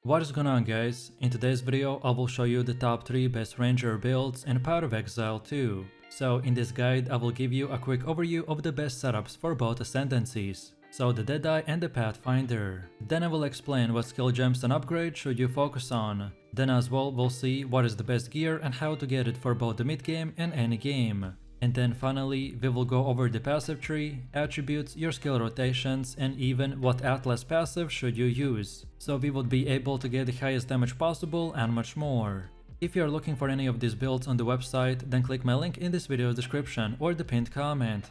What is going on, guys? In today's video I will show you the top 3 best ranger builds and part of Exile 2. So in this guide I will give you a quick overview of the best setups for both ascendancies, so the Deadeye and the Pathfinder. Then I will explain what skill gems and upgrades should you focus on. Then as well we'll see what is the best gear and how to get it for both the mid game and any game. And then finally, we will go over the passive tree, attributes, your skill rotations, and even what Atlas passive should you use, so we would be able to get the highest damage possible and much more. If you are looking for any of these builds on the website, then click my link in this video's description or the pinned comment.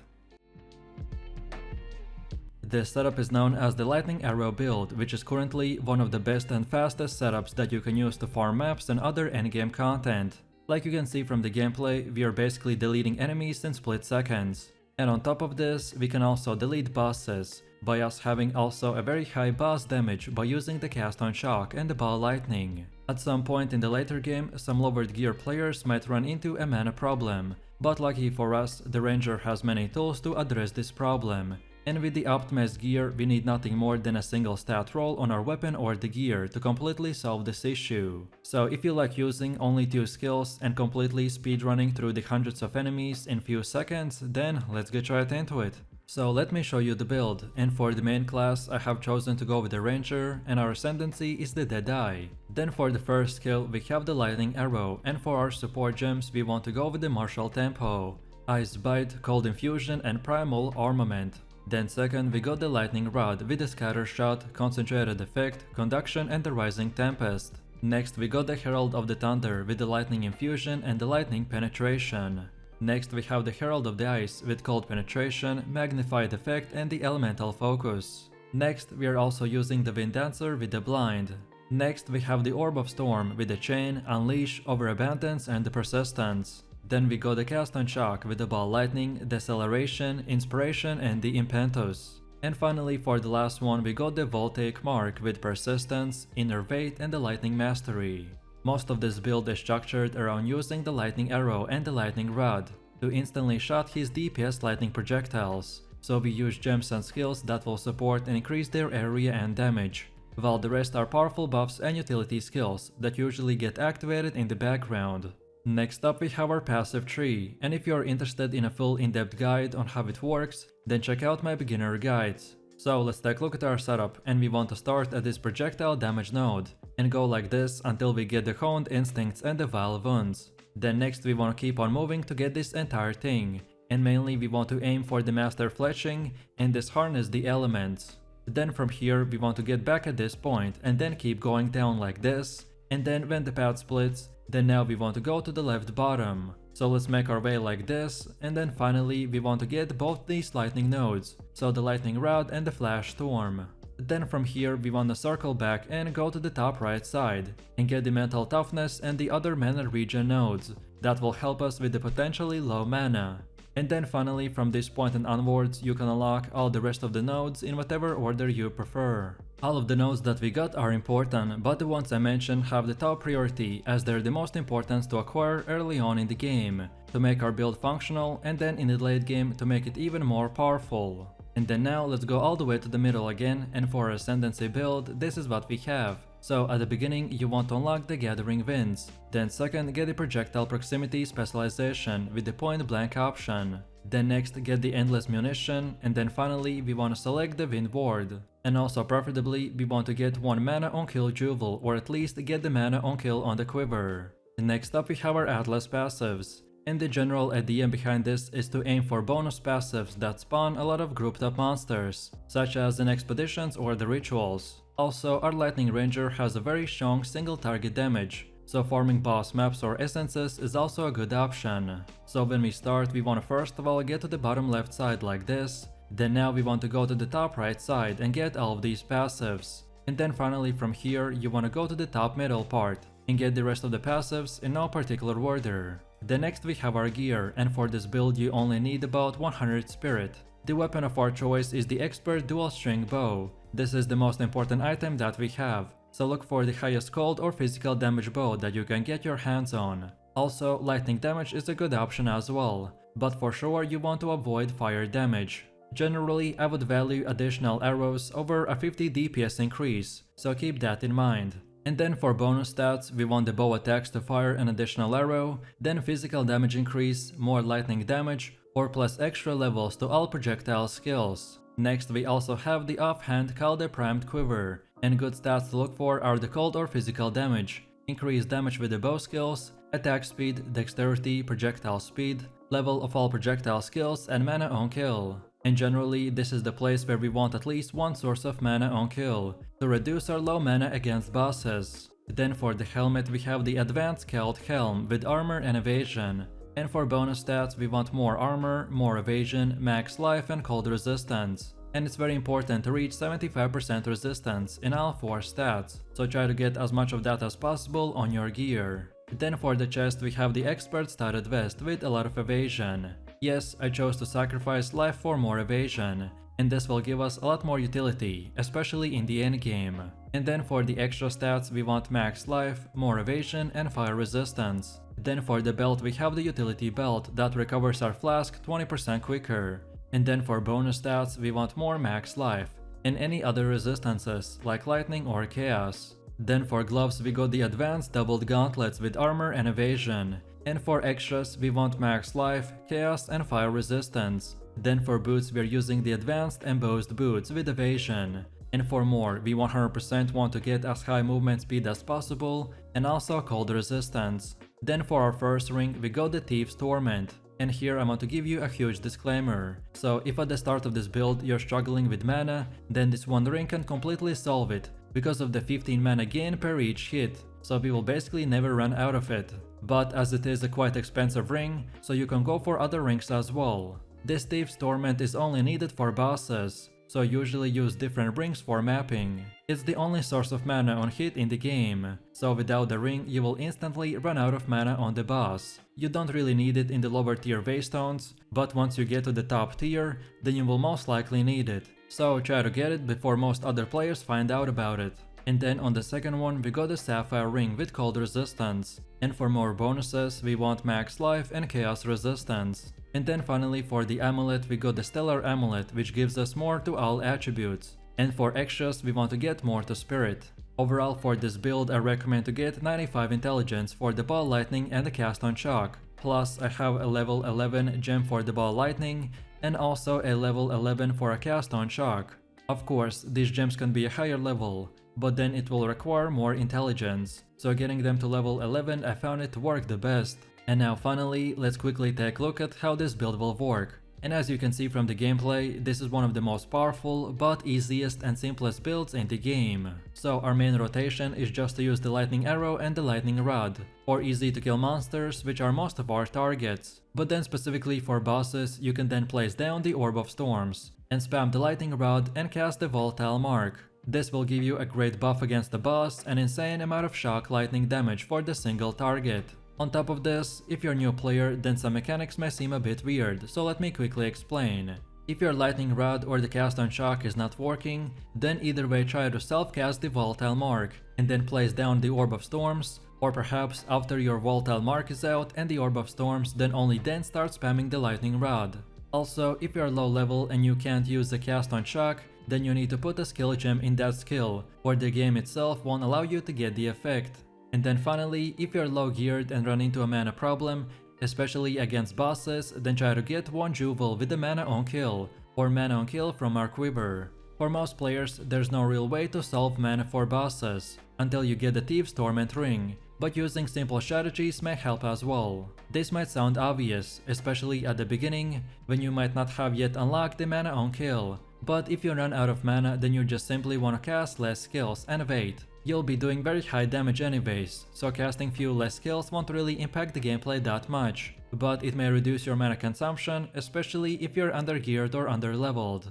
This setup is known as the Lightning Arrow build, which is currently one of the best and fastest setups that you can use to farm maps and other endgame content. Like you can see from the gameplay, we are basically deleting enemies in split seconds. And on top of this, we can also delete bosses, by us having also a very high boss damage by using the cast on shock and the ball lightning. At some point in the later game, some lowered gear players might run into a mana problem, but lucky for us, the ranger has many tools to address this problem. And with the optimized gear, we need nothing more than a single stat roll on our weapon or the gear to completely solve this issue. So if you like using only 2 skills and completely speedrunning through the hundreds of enemies in few seconds, then let's get right into it. So let me show you the build, and for the main class I have chosen to go with the ranger, and our ascendancy is the Deadeye. Then for the first skill we have the Lightning Arrow, and for our support gems we want to go with the Martial Tempo, Ice Bite, Cold Infusion and Primal Armament. Then second we got the Lightning Rod with the Scatter Shot, Concentrated Effect, Conduction and the Rising Tempest. Next we got the Herald of the Thunder with the Lightning Infusion and the Lightning Penetration. Next we have the Herald of the Ice with Cold Penetration, Magnified Effect and the Elemental Focus. Next we are also using the Wind Dancer with the Blind. Next we have the Orb of Storm with the Chain, Unleash, Overabundance and the Persistence. Then we got the Cast on Shock with the Ball Lightning, Deceleration, Inspiration and the Impetus. And finally for the last one we got the Voltaic Mark with Persistence, Inner Weight and the Lightning Mastery. Most of this build is structured around using the Lightning Arrow and the Lightning Rod to instantly shot his DPS lightning projectiles, so we use gems and skills that will support and increase their area and damage, while the rest are powerful buffs and utility skills that usually get activated in the background. Next up we have our passive tree, and if you are interested in a full in-depth guide on how it works, then check out my beginner guides. So let's take a look at our setup, and we want to start at this projectile damage node, and go like this until we get the Honed Instincts and the Vile Wounds. Then next we want to keep on moving to get this entire thing, and mainly we want to aim for the Master Fletching and disharness the elements. Then from here we want to get back at this point and then keep going down like this, and then when the path splits, then now we want to go to the left bottom. So let's make our way like this, and then finally we want to get both these lightning nodes, so the Lightning Rod and the Flash Storm. Then from here we want to circle back and go to the top right side, and get the Mental Toughness and the other mana regen nodes, that will help us with the potentially low mana. And then finally from this point and onwards you can unlock all the rest of the nodes in whatever order you prefer. All of the nodes that we got are important, but the ones I mentioned have the top priority as they're the most important to acquire early on in the game, to make our build functional, and then in the late game to make it even more powerful. And then now let's go all the way to the middle again, and for our Ascendancy build this is what we have. So at the beginning you want to unlock the Gathering Winds, then second get the Projectile Proximity specialization with the Point Blank option, then next get the Endless Munition, and then finally we want to select the Wind Ward. And also preferably we want to get 1 mana on kill Jewel, or at least get the mana on kill on the Quiver. And next up we have our Atlas passives. And the general idea behind this is to aim for bonus passives that spawn a lot of grouped up monsters, such as in expeditions or the rituals. Also, our Lightning Ranger has a very strong single target damage, so farming boss maps or essences is also a good option. So when we start we want to first of all get to the bottom left side like this, then now we want to go to the top right side and get all of these passives. And then finally from here you want to go to the top middle part and get the rest of the passives in no particular order. Then next we have our gear, and for this build you only need about 100 spirit. The weapon of our choice is the Expert Dual String Bow. This is the most important item that we have, so look for the highest cold or physical damage bow that you can get your hands on. Also, lightning damage is a good option as well, but for sure you want to avoid fire damage. Generally, I would value additional arrows over a 50 DPS increase, so keep that in mind. And then for bonus stats, we want the bow attacks to fire an additional arrow, then physical damage increase, more lightning damage, or plus extra levels to all projectile skills. Next we also have the offhand called the primed quiver, and good stats to look for are the cold or physical damage, increased damage with the bow skills, attack speed, dexterity, projectile speed, level of all projectile skills, and mana on kill. And generally, this is the place where we want at least one source of mana on kill, to reduce our low mana against bosses. Then for the helmet we have the advanced Celt helm with armor and evasion. And for bonus stats we want more armor, more evasion, max life and cold resistance. And it's very important to reach 75% resistance in all 4 stats, so try to get as much of that as possible on your gear. Then for the chest we have the expert studded vest with a lot of evasion. Yes, I chose to sacrifice life for more evasion, and this will give us a lot more utility, especially in the endgame. And then for the extra stats we want max life, more evasion and fire resistance. Then for the belt we have the utility belt that recovers our flask 20% quicker. And then for bonus stats we want more max life, and any other resistances like lightning or chaos. Then for gloves we got the advanced doubled gauntlets with armor and evasion. And for extras we want max life, chaos and fire resistance. Then for boots we are using the advanced embossed boots with evasion. And for more we 100% want to get as high movement speed as possible and also cold resistance. Then for our first ring we got the Thief's Torment. And here I want to give you a huge disclaimer. So if at the start of this build you're struggling with mana, then this one ring can completely solve it because of the 15 mana gain per each hit, so we will basically never run out of it. But as it is a quite expensive ring, so you can go for other rings as well. This Thief's Torment is only needed for bosses, so usually use different rings for mapping. It's the only source of mana on hit in the game, so without the ring you will instantly run out of mana on the boss. You don't really need it in the lower tier Waystones, but once you get to the top tier, then you will most likely need it. So try to get it before most other players find out about it. And then on the second one we got the Sapphire Ring with cold resistance. And for more bonuses we want max life and chaos resistance. And then finally for the amulet we got the Stellar Amulet, which gives us more to all attributes. And for extras we want to get more to spirit. Overall for this build I recommend to get 95 intelligence for the ball lightning and the cast on shock. Plus I have a level 11 gem for the ball lightning and also a level 11 for a cast on shock. Of course these gems can be a higher level, but then it will require more intelligence, so getting them to level 11 I found it to work the best. And now finally let's quickly take a look at how this build will work. And as you can see from the gameplay, this is one of the most powerful but easiest and simplest builds in the game. So our main rotation is just to use the lightning arrow and the lightning rod, or easy to kill monsters, which are most of our targets. But then specifically for bosses you can then place down the Orb of Storms and spam the lightning rod and cast the volatile mark. This will give you a great buff against the boss and insane amount of shock lightning damage for the single target. On top of this, if you're a new player, then some mechanics may seem a bit weird, so let me quickly explain. If your lightning rod or the cast on shock is not working, then either way try to self-cast the volatile mark and then place down the Orb of Storms, or perhaps after your volatile mark is out and the Orb of Storms, then only then start spamming the lightning rod. Also, if you're low level and you can't use the cast on shock, then you need to put a skill gem in that skill, or the game itself won't allow you to get the effect. And then finally, if you're low geared and run into a mana problem, especially against bosses, then try to get one jewel with the mana on kill, or mana on kill from our quiver. For most players, there's no real way to solve mana for bosses, until you get the Thief's Torment ring, but using simple strategies may help as well. This might sound obvious, especially at the beginning, when you might not have yet unlocked the mana on kill, but if you run out of mana then you just simply want to cast less skills and wait. You'll be doing very high damage anyways, so casting few less skills won't really impact the gameplay that much, but it may reduce your mana consumption, especially if you're undergeared or underleveled.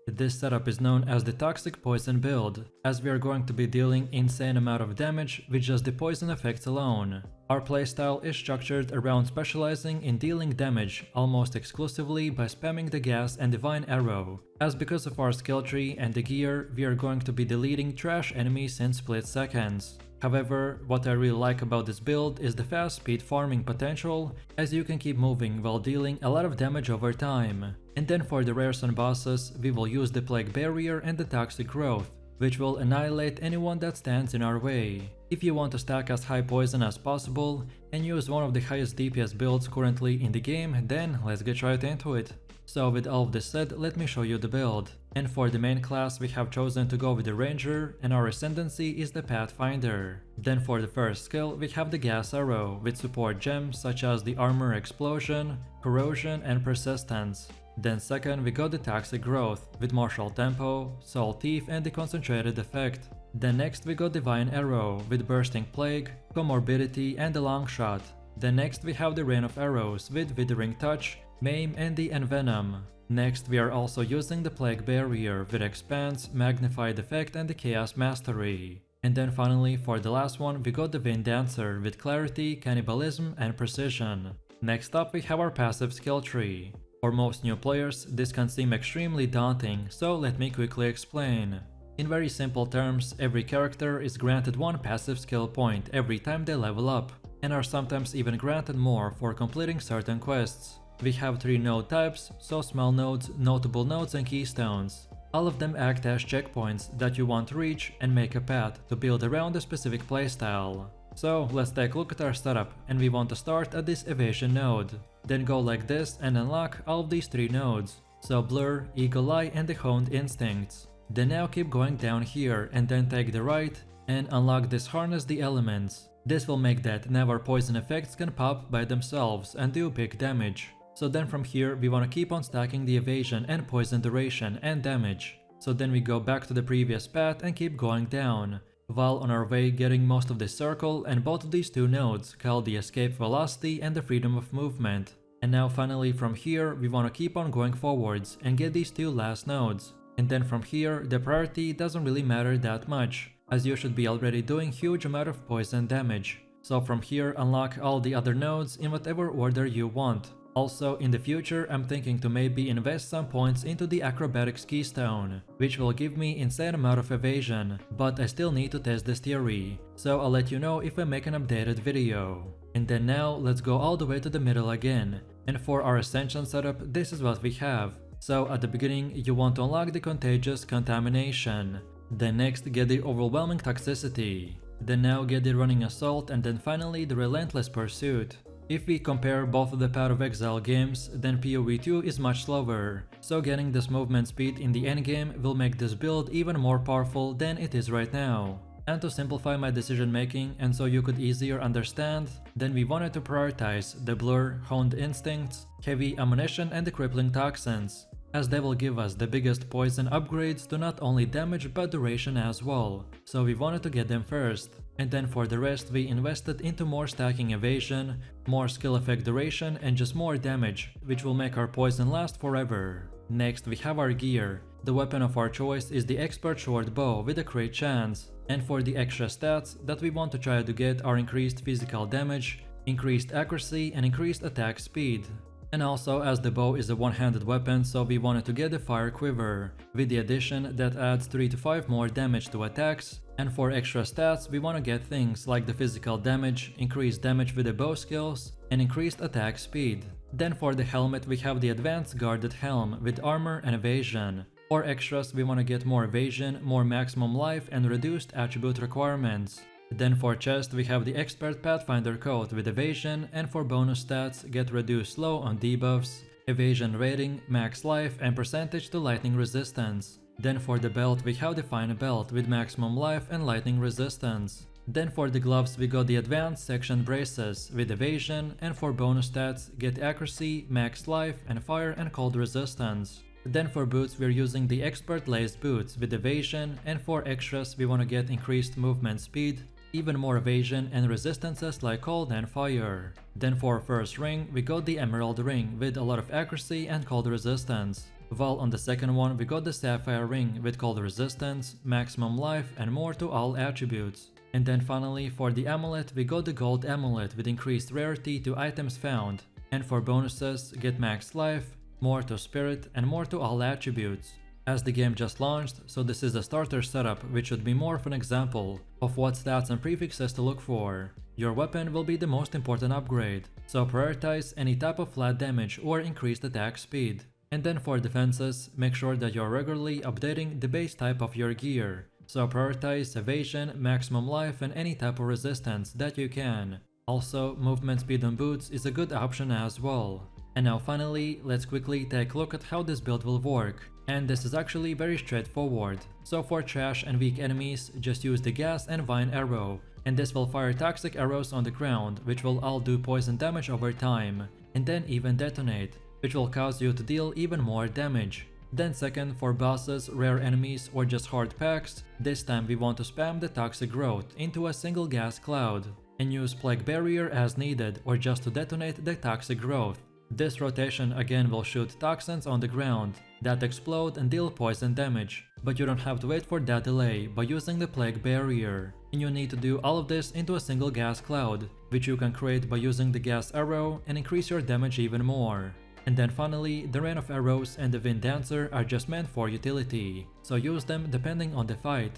This setup is known as the Toxic Poison build, as we are going to be dealing insane amount of damage with just the poison effects alone. Our playstyle is structured around specializing in dealing damage almost exclusively by spamming the gas and divine arrow, as because of our skill tree and the gear we are going to be deleting trash enemies in split seconds. However, what I really like about this build is the fast speed farming potential, as you can keep moving while dealing a lot of damage over time. And then for the rares and bosses, we will use the Plague Barrier and the Toxic Growth. which will annihilate anyone that stands in our way. If you want to stack as high poison as possible and use one of the highest DPS builds currently in the game, then let's get right into it. So with all of this said, let me show you the build. And for the main class we have chosen to go with the Ranger, and our ascendancy is the Pathfinder. Then for the first skill we have the Gas Arrow with support gems such as the Armor Explosion, Corrosion and Persistence. Then second we got the Toxic Growth with Martial Tempo, Soul Thief and the Concentrated Effect. Then next we got Divine Arrow with Bursting Plague, Comorbidity and the Long Shot. Then next we have the Rain of Arrows with Withering Touch, Maim and the Envenom. Next we are also using the Plague Barrier with Expanse, Magnified Effect and the Chaos Mastery. And then finally for the last one we got the Wind Dancer with Clarity, Cannibalism and Precision. Next up we have our passive skill tree. For most new players this can seem extremely daunting, so let me quickly explain. In very simple terms, every character is granted one passive skill point every time they level up, and are sometimes even granted more for completing certain quests. We have 3 node types, so small nodes, notable nodes and keystones. All of them act as checkpoints that you want to reach and make a path to build around a specific playstyle. So let's take a look at our setup, and we want to start at this Evasion node. Then go like this and unlock all of these 3 nodes, so Blur, Eagle Eye and the Honed Instincts. Then now keep going down here and then take the right and unlock this Harness the Elements. This will make that never poison effects can pop by themselves and do big damage. So then from here we want to keep on stacking the evasion and poison duration and damage. So then we go back to the previous path and keep going down, while on our way getting most of this circle and both of these 2 nodes called the escape velocity and the freedom of movement. And now finally from here we want to keep on going forwards and get these 2 last nodes. And then from here the priority doesn't really matter that much, as you should be already doing huge amount of poison damage. So from here unlock all the other nodes in whatever order you want. Also, in the future I'm thinking to maybe invest some points into the Acrobatics Keystone, which will give me insane amount of evasion, but I still need to test this theory, so I'll let you know if I make an updated video. And then now let's go all the way to the middle again, and for our Ascension setup this is what we have. So at the beginning you want to unlock the Contagious Contamination, then next get the Overwhelming Toxicity, then now get the Running Assault, and then finally the Relentless Pursuit. If we compare both of the Path of Exile games, then PoE2 is much slower, so getting this movement speed in the endgame will make this build even more powerful than it is right now. And to simplify my decision making and so you could easier understand, then we wanted to prioritize the Blur, Honed Instincts, Heavy Ammunition and the Crippling Toxins, as they will give us the biggest poison upgrades to not only damage but duration as well, so we wanted to get them first. And then for the rest we invested into more stacking evasion, more skill effect duration and just more damage, which will make our poison last forever. Next we have our gear. The weapon of our choice is the Expert Short Bow with a crit chance, and for the extra stats that we want to try to get are increased physical damage, increased accuracy and increased attack speed. And also, as the bow is a one-handed weapon, so we wanted to get the Fire Quiver, with the addition that adds 3 to 5 more damage to attacks. And for extra stats we want to get things like the physical damage, increased damage with the bow skills, and increased attack speed. Then for the helmet we have the Advanced Guarded Helm with armor and evasion. For extras we want to get more evasion, more maximum life and reduced attribute requirements. Then for chest we have the Expert Pathfinder coat with evasion, and for bonus stats get reduced slow on debuffs, evasion rating, max life and percentage to lightning resistance. Then for the belt we have the Fine Belt with maximum life and lightning resistance. Then for the gloves we got the Advanced Section Braces with evasion, and for bonus stats get accuracy, max life and fire and cold resistance. Then for boots we're using the Expert Laced Boots with evasion, and for extras we want to get increased movement speed, even more evasion and resistances like cold and fire. Then for first ring we got the Emerald Ring with a lot of accuracy and cold resistance, while on the second one we got the Sapphire Ring with cold resistance, maximum life and more to all attributes. And then finally for the amulet we got the Gold Amulet with increased rarity to items found, and for bonuses get max life, more to spirit and more to all attributes. As the game just launched, so this is a starter setup which should be more of an example of what stats and prefixes to look for. Your weapon will be the most important upgrade, so prioritize any type of flat damage or increased attack speed. And then for defenses, make sure that you're regularly updating the base type of your gear, so prioritize evasion, maximum life, and any type of resistance that you can. Also, movement speed on boots is a good option as well. And now finally, let's quickly take a look at how this build will work. And this is actually very straightforward. So for trash and weak enemies, just use the gas and vine arrow. And this will fire toxic arrows on the ground, which will all do poison damage over time. And then even detonate, which will cause you to deal even more damage. Then second, for bosses, rare enemies, or just hard packs, this time we want to spam the toxic growth into a single gas cloud. And use plague barrier as needed or just to detonate the toxic growth. This rotation again will shoot toxins on the ground that explode and deal poison damage, but you don't have to wait for that delay by using the plague barrier. And you need to do all of this into a single gas cloud, which you can create by using the gas arrow and increase your damage even more. And then finally, the rain of arrows and the wind dancer are just meant for utility, so use them depending on the fight.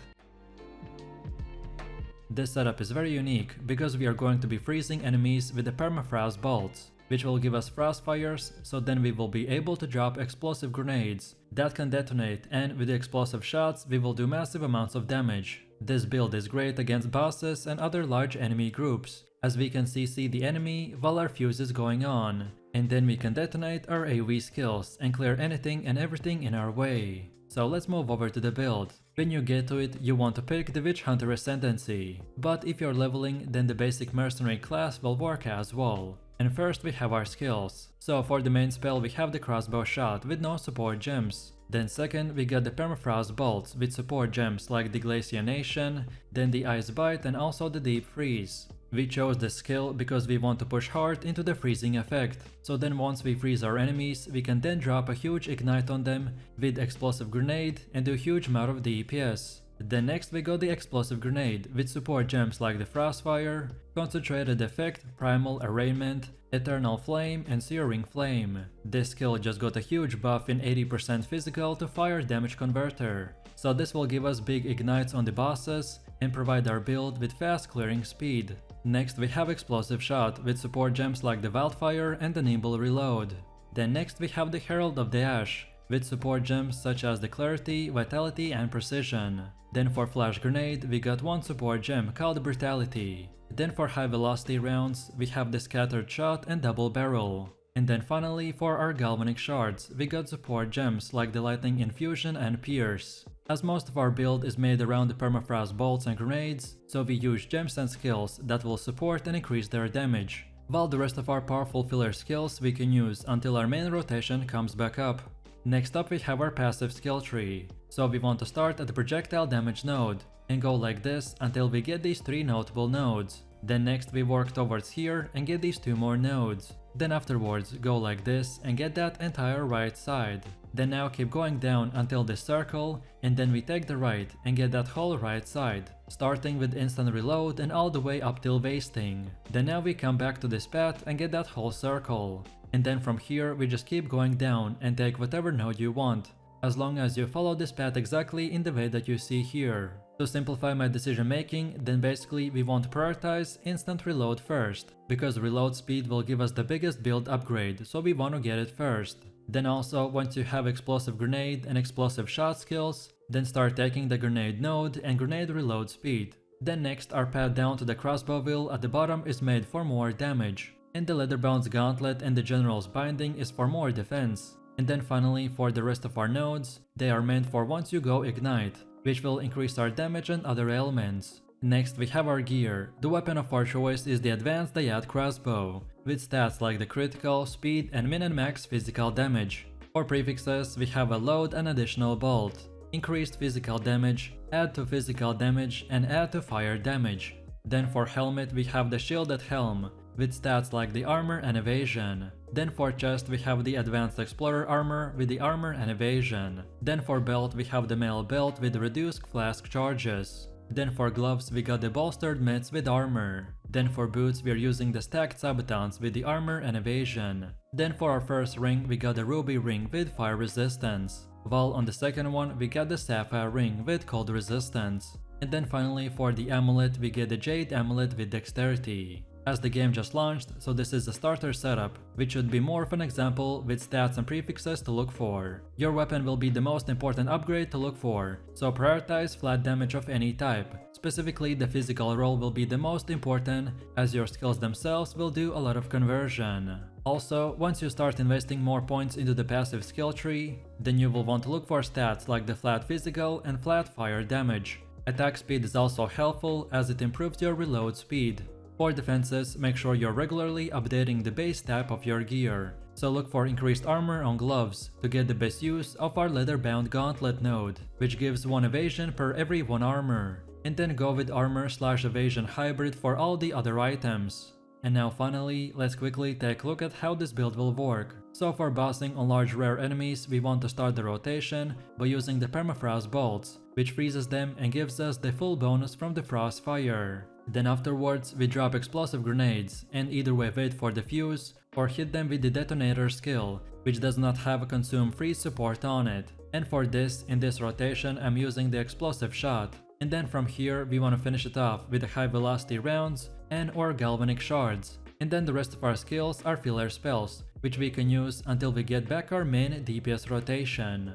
This setup is very unique because we are going to be freezing enemies with the permafrost bolts, which will give us frost fires, so then we will be able to drop explosive grenades that can detonate, and with the explosive shots we will do massive amounts of damage. This build is great against bosses and other large enemy groups, as we can CC the enemy while our fuse is going on, and then we can detonate our AoE skills and clear anything and everything in our way. So let's move over to the build. When you get to it, you want to pick the Witch Hunter Ascendancy, but if you're leveling, then the basic mercenary class will work as well. And first we have our skills. So for the main spell we have the crossbow shot with no support gems. Then second we got the permafrost bolts with support gems like the glaciation, then the ice bite and also the deep freeze. We chose this skill because we want to push hard into the freezing effect, so then once we freeze our enemies, we can then drop a huge ignite on them with explosive grenade and do a huge amount of DPS. Then next we got the explosive grenade with support gems like the frostfire, concentrated effect, primal arraignment, eternal flame and searing flame. This skill just got a huge buff in 80% physical to fire damage converter, so this will give us big ignites on the bosses and provide our build with fast clearing speed. Next we have explosive shot with support gems like the wildfire and the nimble reload. Then next we have the herald of the ash with support gems such as the clarity, vitality and precision. Then for flash grenade we got one support gem called brutality. Then for high velocity rounds we have the scattered shot and double barrel. And then finally for our galvanic shards we got support gems like the lightning infusion and pierce. As most of our build is made around the permafrost bolts and grenades, so we use gems and skills that will support and increase their damage, while the rest of our powerful filler skills we can use until our main rotation comes back up. Next up we have our passive skill tree, so we want to start at the projectile damage node and go like this until we get these 3 notable nodes. Then next we work towards here and get these 2 more nodes. Then afterwards go like this and get that entire right side. Then now keep going down until this circle, and then we take the right and get that whole right side, starting with instant reload and all the way up till wasting. Then now we come back to this path and get that whole circle. And then from here we just keep going down and take whatever node you want, as long as you follow this path exactly in the way that you see here. To simplify my decision making, then basically we want to prioritize instant reload first, because reload speed will give us the biggest build upgrade, so we want to get it first. Then also, once you have explosive grenade and explosive shot skills, then start taking the grenade node and grenade reload speed. Then next our path down to the crossbow wheel at the bottom is made for more damage, and the leatherbound's gauntlet and the general's binding is for more defense. And then finally for the rest of our nodes, they are meant for once you go ignite, which will increase our damage and other ailments. Next we have our gear. The weapon of our choice is the advanced Dayat crossbow, with stats like the critical, speed and min and max physical damage. For prefixes we have a load and additional bolt, increased physical damage, add to physical damage and add to fire damage. Then for helmet we have the shielded helm, with stats like the armor and evasion. Then for chest we have the advanced explorer armor with the armor and evasion. Then for belt we have the mail belt with reduced flask charges. Then for gloves we got the bolstered mitts with armor. Then for boots we are using the stacked sabotons with the armor and evasion. Then for our first ring we got the ruby ring with fire resistance, while on the second one we got the sapphire ring with cold resistance. And then finally for the amulet we get the jade amulet with dexterity. as the game just launched, so this is the starter setup, which should be more of an example with stats and prefixes to look for. Your weapon will be the most important upgrade to look for, so prioritize flat damage of any type. Specifically, the physical roll will be the most important, as your skills themselves will do a lot of conversion. Also, once you start investing more points into the passive skill tree, then you will want to look for stats like the flat physical and flat fire damage. Attack speed is also helpful as it improves your reload speed. For defenses, make sure you're regularly updating the base type of your gear. So look for increased armor on gloves to get the best use of our leather-bound gauntlet node, which gives 1 evasion per every 1 armor. And then go with armor/evasion hybrid for all the other items. And now finally, let's quickly take a look at how this build will work. So for bossing on large rare enemies, we want to start the rotation by using the permafrost bolts, which freezes them and gives us the full bonus from the frost fire. Then afterwards, we drop explosive grenades and either way wait for the fuse or hit them with the detonator skill, which does not have a consume freeze support on it. And for this, in this rotation, I'm using the explosive shot. And then from here, we want to finish it off with the high velocity rounds and or galvanic shards. And then the rest of our skills are filler spells, which we can use until we get back our main DPS rotation.